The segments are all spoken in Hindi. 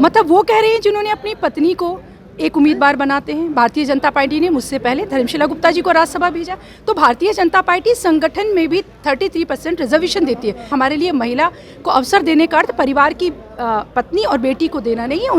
मतलब वो कह रहे हैं जिन्होंने अपनी पत्नी को एक उम्मीदवार बनाते हैं। भारतीय जनता पार्टी ने मुझसे पहले धर्मशिला गुप्ता जी को राज्यसभा भेजा, तो भारतीय जनता पार्टी संगठन में भी 33% रिजर्वेशन देती है। हमारे लिए महिला को अवसर देने का अर्थ परिवार की पत्नी और बेटी को देना नहीं है।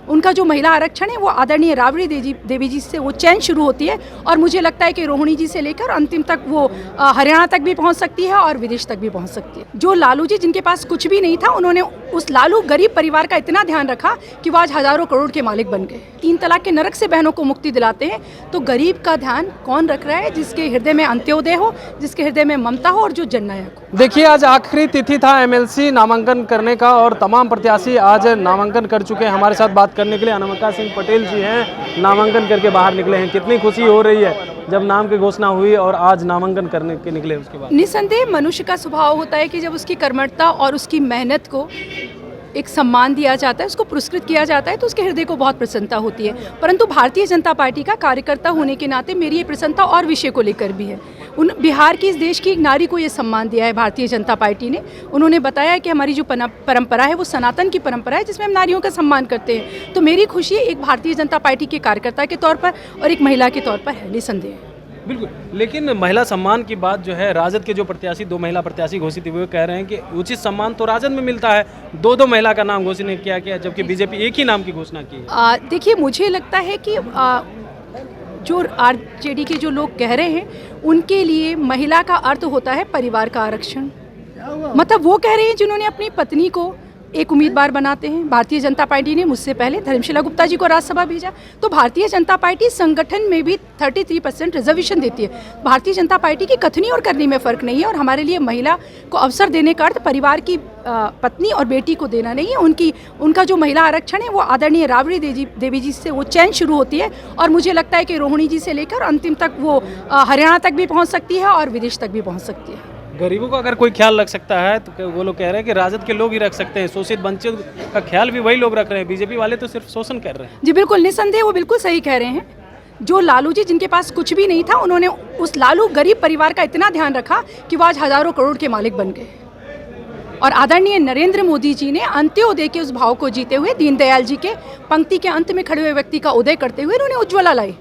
उनका जो महिला आरक्षण है वो आदरणीय राबड़ी देवी जी से वो चयन शुरू होती है, और मुझे लगता है कि रोहिणी जी से लेकर अंतिम तक वो हरियाणा तक भी पहुंच सकती है और विदेश तक भी पहुंच सकती है। जो लालू जी जिनके पास कुछ भी नहीं था, उन्होंने उस लालू गरीब परिवार का इतना ध्यान रखा कि वो आज हजारों करोड़ के मालिक बन गए। 3 तलाक के नरक से बहनों को मुक्ति दिलाते हैं, तो गरीब का ध्यान कौन रख रहा है? जिसके हृदय में अंत्योदय हो, जिसके हृदय में ममता हो और जो जननायक हो। देखिए, आज आखिरी तिथि था एमएलसी नामांकन करने का और तमाम प्रत्याशी आज नामांकन कर चुके हैं। हमारे साथ बात करने के लिए अनामिका सिंह पटेल जी हैं, नामांकन करके बाहर निकले हैं। कितनी खुशी हो रही है जब नाम की घोषणा हुई और आज नामांकन करने के निकले उसके बाद? निसंदेह मनुष्य का स्वभाव होता है कि जब उसकी कर्मठता और उसकी मेहनत को एक सम्मान दिया जाता है, उसको पुरस्कृत किया जाता है, तो उसके हृदय को बहुत प्रसन्नता होती है। परंतु भारतीय जनता पार्टी का कार्यकर्ता होने के नाते मेरी ये प्रसन्नता और विषय को लेकर भी है। उन बिहार की, इस देश की एक नारी को ये सम्मान दिया है भारतीय जनता पार्टी ने। उन्होंने बताया कि हमारी जो परंपरा है वो सनातन की परंपरा है, जिसमें हम नारियों का सम्मान करते हैं। तो मेरी खुशी एक भारतीय जनता पार्टी के कार्यकर्ता के तौर पर और एक महिला के तौर पर है, निसंदेह। बिल्कुल, लेकिन महिला सम्मान की बात जो है, राजद के जो प्रत्याशी 2 महिला प्रत्याशी घोषित हुए कह रहे हैं कि उचित सम्मान तो राजद में मिलता है, 2 महिला का नाम घोषित नहीं किया गया, जबकि बीजेपी एक ही नाम की घोषणा की है। देखिए, मुझे लगता है कि जो आरजेडी के जो लोग कह रहे हैं, उनके लिए महिला का अर्थ होता है परिवार का आरक्षण। मतलब वो कह रहे हैं जिन्होंने अपनी पत्नी को एक उम्मीदवार बनाते हैं। भारतीय जनता पार्टी ने मुझसे पहले धर्मशिला गुप्ता जी को राज्यसभा भेजा, तो भारतीय जनता पार्टी संगठन में भी 33% रिजर्वेशन देती है। भारतीय जनता पार्टी की कथनी और करनी में फ़र्क नहीं है, और हमारे लिए महिला को अवसर देने का अर्थ परिवार की पत्नी और बेटी को देना नहीं है। उनका जो महिला आरक्षण है वो आदरणीय राबड़ी देवी जी से वो चयन शुरू होती है, और मुझे लगता है कि रोहिणी जी से लेकर अंतिम तक वो हरियाणा तक भी पहुँच सकती है और विदेश तक भी पहुँच सकती है। गरीबों का अगर कोई ख्याल रख सकता है तो वो लोग कह रहे हैं कि राजद के लोग ही रख सकते हैं, शोषित वंचित का ख्याल भी वही लोग रख रहे हैं, बीजेपी वाले तो सिर्फ शोषण कर रहे हैं। जी बिल्कुल, निसंदेह वो बिल्कुल सही कह रहे हैं। जो लालू जी जिनके पास कुछ भी नहीं था, उन्होंने उस लालू गरीब परिवार का इतना ध्यान रखा कि वो आज हजारों करोड़ के मालिक बन गए। और आदरणीय नरेंद्र मोदी जी ने अंत्योदय के उस भाव को जीते हुए, दीनदयाल जी के पंक्ति के अंत में खड़े हुए व्यक्ति का उदय करते हुए उन्होंने उज्ज्वला लाई।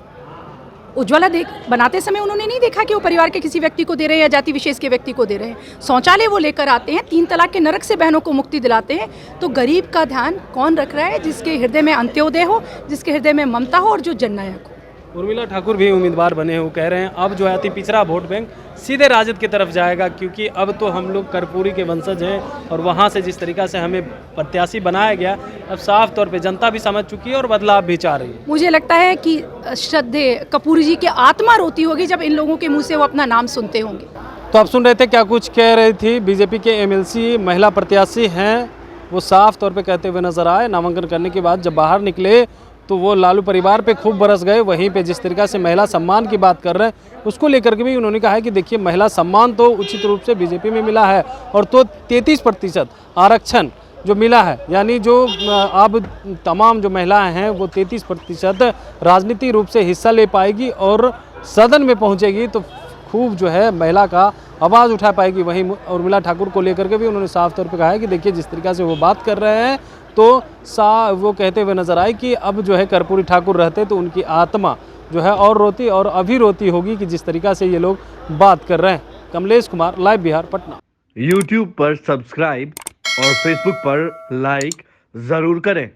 उज्ज्वला बनाते समय उन्होंने नहीं देखा कि वो परिवार के किसी व्यक्ति को दे रहे हैं या जाति विशेष के व्यक्ति को दे रहे हैं। शौचालय वो लेकर आते हैं, 3 तलाक के नरक से बहनों को मुक्ति दिलाते हैं, तो गरीब का ध्यान कौन रख रहा है? जिसके हृदय में अंत्योदय हो, जिसके हृदय में ममता हो और जो जननायक हो। उर्मिला ठाकुर भी उम्मीदवार बने हैं, वो कह रहे हैं अब जो है अति पिछड़ा वोट बैंक सीधे राजद की तरफ जाएगा, क्योंकि अब तो हम लोग कर्पूरी के वंशज हैं, और वहाँ से जिस तरीक़ा से हमें प्रत्याशी बनाया गया, अब साफ तौर पे जनता भी समझ चुकी है और बदलाव भी चाह रही है। मुझे लगता है कि श्रद्धेय कपूर जी की आत्मा रोती होगी जब इन लोगों के मुँह से वो अपना नाम सुनते होंगे। तो आप सुन रहे थे क्या कुछ कह रही थी बीजेपी के एमएलसी महिला प्रत्याशी हैं, वो साफ तौर पे कहते हुए नजर आए। नामांकन करने के बाद जब बाहर निकले तो वो लालू परिवार पे खूब बरस गए। वहीं पे जिस तरीक़ा से महिला सम्मान की बात कर रहे हैं, उसको लेकर के भी उन्होंने कहा है कि देखिए, महिला सम्मान तो उचित रूप से बीजेपी में मिला है, और तो 33% आरक्षण जो मिला है, यानी जो अब तमाम जो महिलाएं हैं वो 33% राजनीतिक रूप से हिस्सा ले पाएगी और सदन में पहुंचेगी, तो खूब जो है महिला का आवाज़ उठा पाएगी। वहीं उर्मिला ठाकुर को लेकर के भी उन्होंने साफ तौर पे कहा है कि देखिए, जिस तरीक़ा से वो बात कर रहे हैं, तो वो कहते हुए नजर आए कि अब जो है कर्पूरी ठाकुर रहते तो उनकी आत्मा जो है और रोती और अभी रोती होगी कि जिस तरीक़ा से ये लोग बात कर रहे हैं। कमलेश कुमार, लाइव बिहार, पटना। YouTube पर सब्सक्राइब और Facebook पर लाइक ज़रूर करें।